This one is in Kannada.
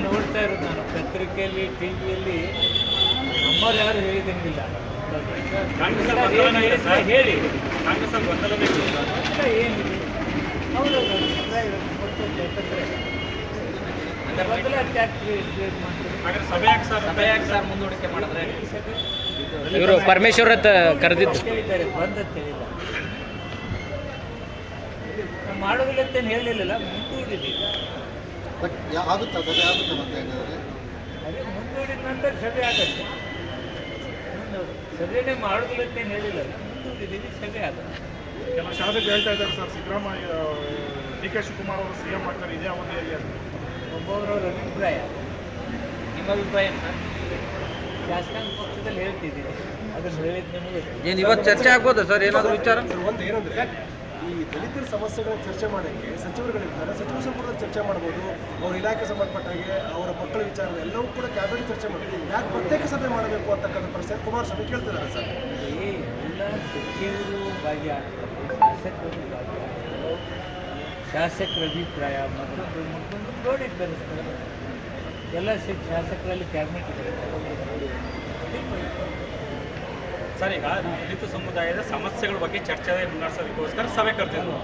ನೋಡ್ತಾ ಇರೋದು ನಾನು ಪತ್ರಿಕೆಯಲ್ಲಿ ಟಿ ವಿಯಲ್ಲಿ ನಮ್ಮವ್ರು ಯಾರು ಹೇಳಿದಂಗಿಲ್ಲ. ಹೇಳಿ ಕಾಂಗ್ರೆಸ್ ಗೊಂದಲವೇ ಏನಿದೆ ಹೌದು ಅಭಿಪ್ರಾಯ ಗೊಂದಲ ಕ್ರಿಯೇಟ್ ಮಾಡ್ತಾರೆ. ಸಭೆ ಯಾಕೆ ಸರ್ ಮುಂದೂಡಿಕೆ ಮಾಡಿದ್ರೆ ಇವರು ಪರಮೇಶ್ವರ ಕರೆದಿದ್ದು ಹೇಳಿದ್ದಾರೆ ಬಂದಂತ ಹೇಳಿಲ್ಲ, ಮಾಡೋದಿಲ್ಲ ಅಂತೇನು ಹೇಳಲಿಲ್ಲ, ಮುಂದೂಡಿದ್ದೀವಿ. ಬಟ್ ಆಗುತ್ತಾ ಸಭೆ ಆಗುತ್ತೆ ಮತ್ತೆ ಹಾಗಾದರೆ? ಅದೇ ಮುಂದೂಡಿದ ನಂತರ ಸಭೆ ಆಗುತ್ತೆ. ಸಭೆನೇ ಮಾಡೋದಿಲ್ಲ ಅಂತೇನು ಹೇಳಿಲ್ಲ, ಮುಂದೂಡಿದ್ದೀವಿ, ಸಭೆ ಆಗುತ್ತೆ. ಕೆಲವು ಶಾಸಕರು ಹೇಳ್ತಾ ಇದ್ದಾರೆ sir, Siddaramaiah D K Shivakumar ಅವರು ಸಿಎಂ ಆಗ್ತಾರೆ ಇದೇ ಅವಧಿಯಲ್ಲಿ ಅಂತ. ಒಬ್ಬೊಬ್ಬರವ್ರ ಅಭಿಪ್ರಾಯ. ನಿಮ್ಮ ಅಭಿಪ್ರಾಯ ಏನು ಸರ್? ಶಾಸಕಾಂಗ ಪಕ್ಷದಲ್ಲಿ ಹೇಳ್ತಿದ್ದೀನಿ, ಅದನ್ನು ಹೇಳಿದ ನಿಮಗೆ ಏನು ಇವತ್ತು ಚರ್ಚೆ ಆಗ್ಬೋದಾ ಸರ್ ಏನಾದರೂ ವಿಚಾರ? ಒಂದು ಏನಂದರೆ ಈ ದಲಿತರ ಸಮಸ್ಯೆಗಳನ್ನ ಚರ್ಚೆ ಮಾಡೋಕ್ಕೆ ಸಚಿವರುಗಳಿರ್ತಾರೆ, ಸಚಿವ ಸಂಪುಟದಲ್ಲಿ ಚರ್ಚೆ ಮಾಡ್ಬೋದು, ಅವ್ರ ಇಲಾಖೆ ಸಂಬಂಧಪಟ್ಟಾಗೆ ಅವರ ಮಕ್ಕಳ ವಿಚಾರ ಎಲ್ಲವೂ ಕೂಡ ಕ್ಯಾಬಿನೆಟ್ ಚರ್ಚೆ ಮಾಡ್ತೀವಿ. ಯಾಕೆ ಪ್ರತ್ಯೇಕ ಸಭೆ ಮಾಡಬೇಕು ಅಂತಕ್ಕಂಥ ಪ್ರಶ್ನೆ ಕುಮಾರಸ್ವಾಮಿ ಕೇಳ್ತಿದ್ದಾರೆ ಸರ್. ಎಲ್ಲ ಸಚಿವರು ಭಾಗಿಯಾಗ್ತಾರೆ, ಶಾಸಕರು ಭಾಗಿಯಾಗ್ತಾರೆ, ಶಾಸಕರ ಅಭಿಪ್ರಾಯ ಮತ್ತೊಂದು ರೋಡಿಗೆ ಬರೆಸ್ತಾರೆ. ಎಲ್ಲ ಶಾಸಕರಲ್ಲಿ ಕ್ಯಾಬಿನೆಟ್ ಇದೆ ಸರ್. ಈಗ ದಲಿತ ಸಮುದಾಯದ ಸಮಸ್ಯೆಗಳ ಬಗ್ಗೆ ಚರ್ಚೆ ನಡೆಸೋದಕ್ಕೋಸ್ಕರ ಸಭೆ ಕರೆದಿದ್ರು.